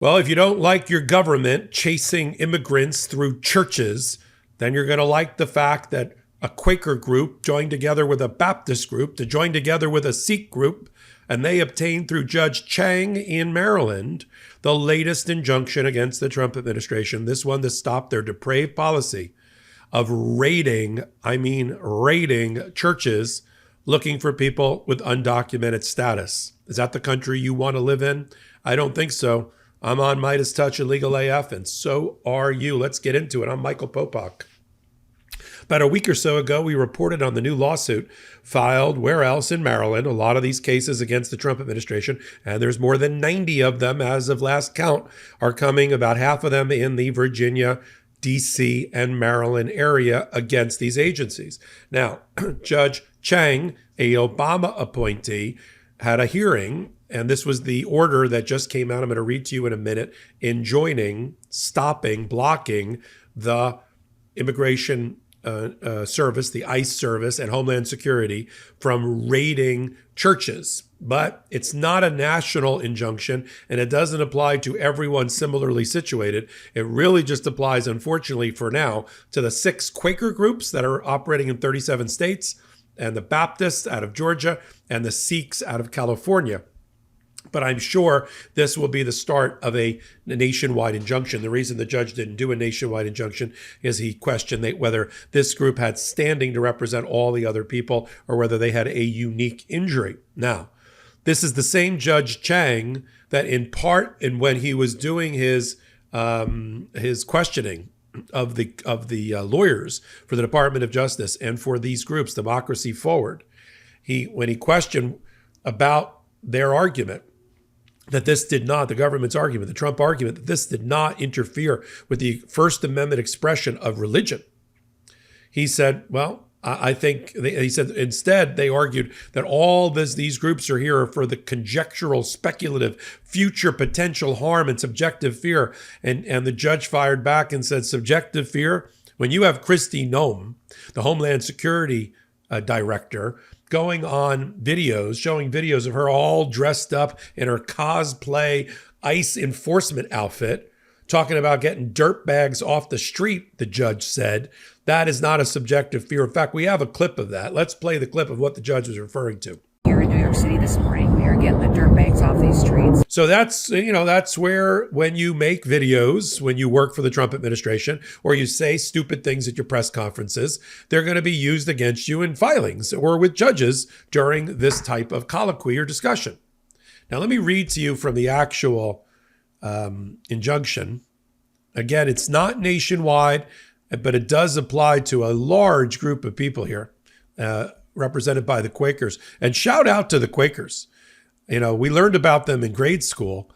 Well, if you don't like your government chasing immigrants through churches, then you're going to like the fact that a Quaker group joined together with a Baptist group to join together with a Sikh group, and they obtained through Judge Chuang in Maryland the latest injunction against the Trump administration, this one to stop their depraved policy of raiding churches looking for people with undocumented status. Is that the country you want to live in? I don't think so. I'm on MeidasTouch and Legal AF, and so are you. Let's get into it. I'm Michael Popok. About a week or so ago, we reported on the new lawsuit filed, where else, in Maryland. A lot of these cases against the Trump administration, and there's more than 90 of them as of last count, are coming, about half of them in the Virginia, D.C., and Maryland area against these agencies. Now, Judge Chuang, a Obama appointee, had a hearing, and this was the order that just came out. I'm going to read to you in a minute, enjoining, stopping, blocking the immigration service, the ICE service, and Homeland Security from raiding churches. But it's not a national injunction, and it doesn't apply to everyone similarly situated. It really just applies, unfortunately for now, to the 6 Quaker groups that are operating in 37 states, and the Baptists out of Georgia, and the Sikhs out of California. But I'm sure this will be the start of a nationwide injunction. The reason the judge didn't do a nationwide injunction is he questioned whether this group had standing to represent all the other people or whether they had a unique injury. Now, this is the same Judge Chuang that in part, and when he was doing his questioning of the lawyers for the Department of Justice and for these groups, Democracy Forward, when he questioned about their argument, that this did not, the government's argument, the Trump argument, that this did not interfere with the First Amendment expression of religion. He said, well, I think, he said, instead, they argued that all these groups are here for the conjectural, speculative, future potential harm and subjective fear. And the judge fired back and said, subjective fear? When you have Kristi Noem, the Homeland Security director, going on videos, showing videos of her all dressed up in her cosplay ICE enforcement outfit, talking about getting dirt bags off the street, the judge said, that is not a subjective fear. In fact, we have a clip of that. Let's play the clip of what the judge was referring to. Here in New York City this morning, we are getting the dirt bags off these streets. So that's where, when you make videos, when you work for the Trump administration, or you say stupid things at your press conferences, they're going to be used against you in filings or with judges during this type of colloquy or discussion. Now, let me read to you from the actual injunction. Again, it's not nationwide, but it does apply to a large group of people here, represented by the Quakers. And shout out to the Quakers. We learned about them in grade school,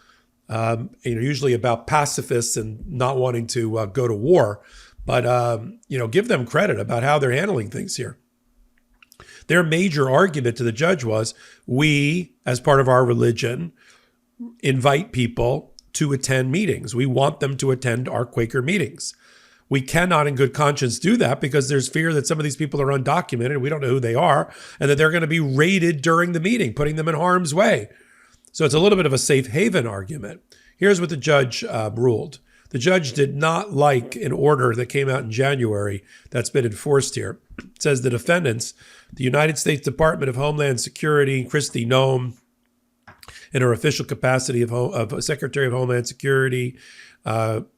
usually about pacifists and not wanting to go to war. But, give them credit about how they're handling things here. Their major argument to the judge was, we, as part of our religion, invite people to attend meetings. We want them to attend our Quaker meetings. We cannot in good conscience do that because there's fear that some of these people are undocumented. We don't know who they are, and that they're going to be raided during the meeting, putting them in harm's way. So it's a little bit of a safe haven argument. Here's what the judge ruled. The judge did not like an order that came out in January that's been enforced here. It says the defendants, the United States Department of Homeland Security, Kristi Noem, in her official capacity of Secretary of Homeland Security,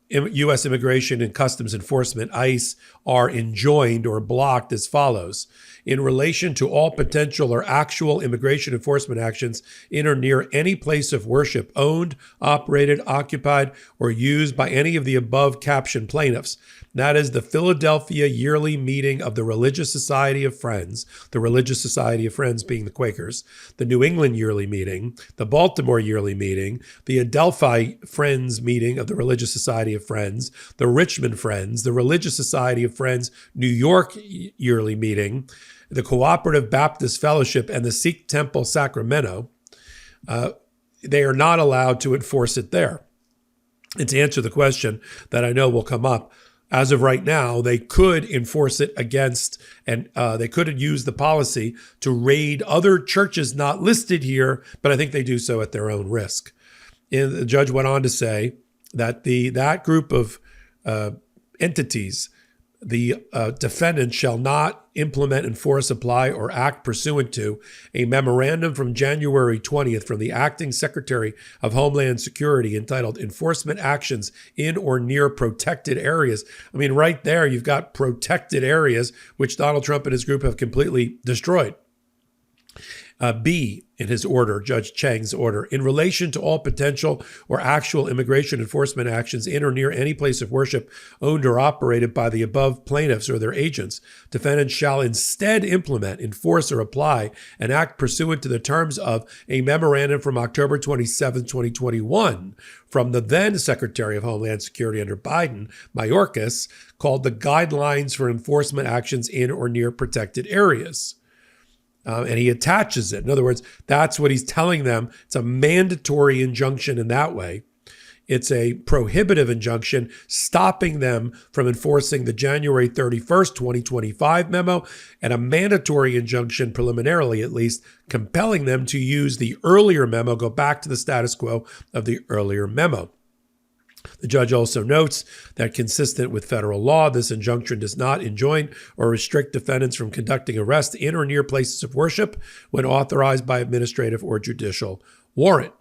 U.S. Immigration and Customs Enforcement, ICE, are enjoined or blocked as follows. In relation to all potential or actual immigration enforcement actions in or near any place of worship owned, operated, occupied, or used by any of the above captioned plaintiffs. That is the Philadelphia yearly meeting of the Religious Society of Friends, the Religious Society of Friends being the Quakers, the New England yearly meeting, the Baltimore yearly meeting, the Adelphi Friends meeting of the Religious Society of Friends, the Richmond Friends, the Religious Society of Friends New York yearly meeting, the Cooperative Baptist Fellowship, and the Sikh Temple Sacramento. They are not allowed to enforce it there. And to answer the question that I know will come up, as of right now, they could enforce it against, and they could use the policy to raid other churches not listed here, but I think they do so at their own risk. And the judge went on to say that that group of entities, the defendant shall not implement, enforce, apply, or act pursuant to a memorandum from January 20th from the acting Secretary of Homeland Security entitled Enforcement Actions in or Near Protected Areas. I mean, right there, you've got protected areas, which Donald Trump and his group have completely destroyed. B, in his order, Judge Chuang's order, in relation to all potential or actual immigration enforcement actions in or near any place of worship owned or operated by the above plaintiffs or their agents, defendants shall instead implement, enforce, or apply an act pursuant to the terms of a memorandum from October 27, 2021, from the then Secretary of Homeland Security under Biden, Mayorkas, called the Guidelines for Enforcement Actions in or Near Protected Areas. And he attaches it. In other words, that's what he's telling them. It's a mandatory injunction in that way. It's a prohibitive injunction stopping them from enforcing the January 31st, 2025 memo, and a mandatory injunction, preliminarily at least, compelling them to use the earlier memo, go back to the status quo of the earlier memo. The judge also notes that consistent with federal law, this injunction does not enjoin or restrict defendants from conducting arrests in or near places of worship when authorized by administrative or judicial warrant.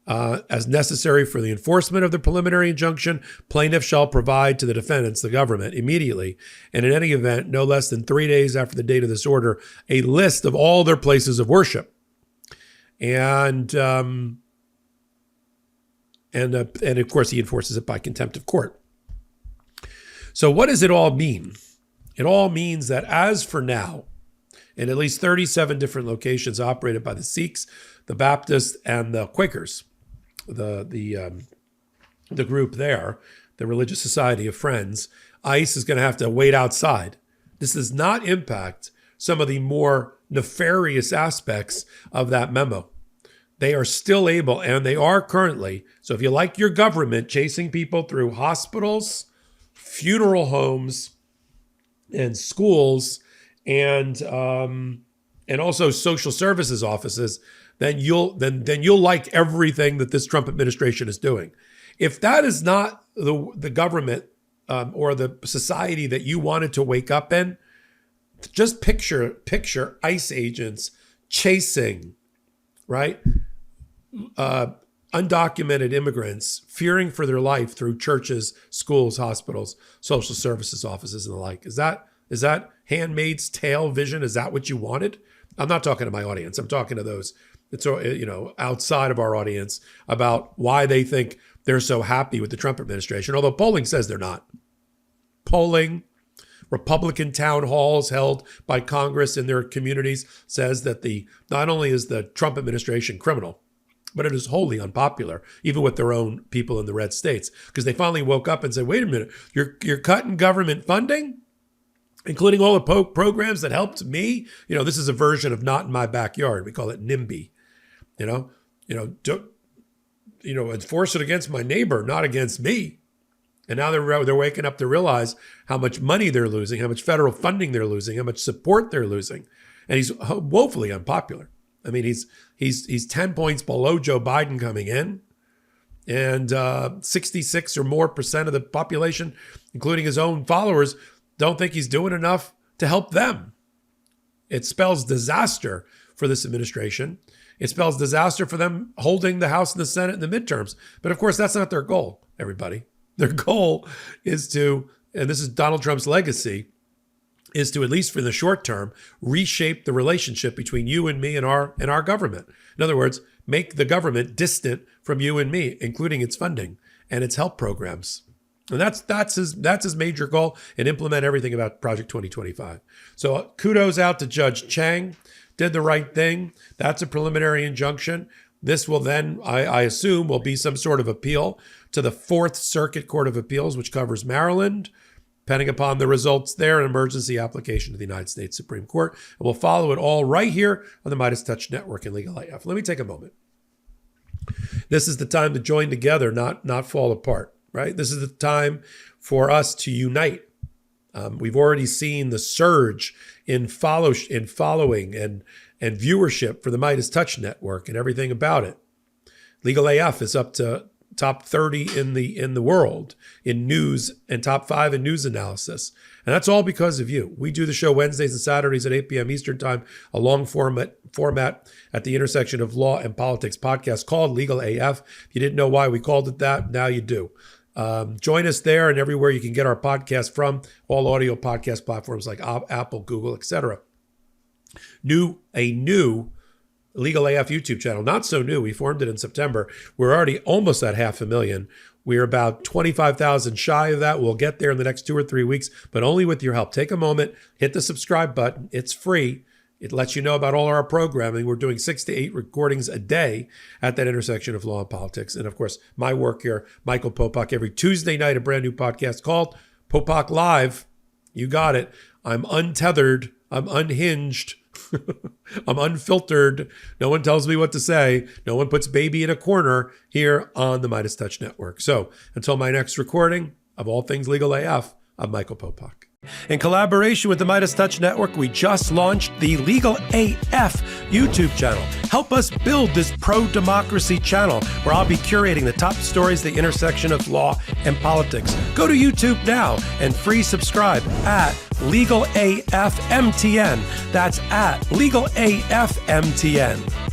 As necessary for the enforcement of the preliminary injunction, plaintiff shall provide to the defendants, the government, immediately, and in any event, no less than 3 days after the date of this order, a list of all their places of worship. And of course, he enforces it by contempt of court. So what does it all mean? It all means that as for now, in at least 37 different locations operated by the Sikhs, the Baptists, and the Quakers, the group there, the Religious Society of Friends, ICE is going to have to wait outside. This does not impact some of the more nefarious aspects of that memo. They are still able, and they are currently, so if you like your government chasing people through hospitals, funeral homes, and schools, and also social services offices, then you'll like everything that this Trump administration is doing. If that is not the government or the society that you wanted to wake up in, just picture ICE agents chasing, right? Undocumented immigrants fearing for their life through churches, schools, hospitals, social services offices, and the like. Is that Handmaid's Tale vision? Is that what you wanted? I'm not talking to my audience. I'm talking to those outside of our audience about why they think they're so happy with the Trump administration, although polling says they're not. Polling, Republican town halls held by Congress in their communities says that not only is the Trump administration criminal, but it is wholly unpopular, even with their own people in the red states, because they finally woke up and said, wait a minute, you're cutting government funding, including all the programs that helped me. This is a version of Not in My Backyard. We call it NIMBY. Enforce it against my neighbor, not against me. And now they're waking up to realize how much money they're losing, how much federal funding they're losing, how much support they're losing. And he's woefully unpopular. I mean, he's 10 points below Joe Biden coming in, and 66 or more percent of the population, including his own followers, don't think he's doing enough to help them. It spells disaster for this administration. It spells disaster for them holding the House and the Senate in the midterms. But of course, that's not their goal, everybody. Their goal is to, and this is Donald Trump's legacy, is to, at least for the short term, reshape the relationship between you and me and our government. In other words, make the government distant from you and me, including its funding and its help programs. And that's his major goal, and implement everything about Project 2025. So kudos out to Judge Chuang. Did the right thing. That's a preliminary injunction. This will then, I assume, will be some sort of appeal to the Fourth Circuit Court of Appeals, which covers Maryland. Depending upon the results there, an emergency application to the United States Supreme Court. And we'll follow it all right here on the MeidasTouch Network and Legal AF. Let me take a moment. This is the time to join together, not fall apart, right? This is the time for us to unite. We've already seen the surge in following and viewership for the MeidasTouch Network and everything about it. Legal AF is up to top 30 in the world in news and top 5 in news analysis. And that's all because of you. We do the show Wednesdays and Saturdays at 8 p.m. Eastern Time, a long format at the intersection of law and politics podcast called Legal AF. If you didn't know why we called it that, now you do. Join us there and everywhere you can get our podcast from, all audio podcast platforms like Apple, Google, etc. A new Legal AF YouTube channel, not so new. We formed it in September. We're already almost at 500,000. We're about 25,000 shy of that. We'll get there in the next 2 or 3 weeks, but only with your help. Take a moment, hit the subscribe button. It's free. It lets you know about all our programming. We're doing 6 to 8 recordings a day at that intersection of law and politics. And of course, my work here, Michael Popok, every Tuesday night, a brand new podcast called Popok Live. You got it. I'm untethered. I'm unhinged. I'm unfiltered. No one tells me what to say. No one puts baby in a corner here on the MeidasTouch Network. So until my next recording of all things Legal AF, I'm Michael Popok. In collaboration with the MeidasTouch Network, we just launched the Legal AF YouTube channel. Help us build this pro-democracy channel where I'll be curating the top stories, the intersection of law and politics. Go to YouTube now and free subscribe at Legal AF MTN. That's at Legal AF MTN.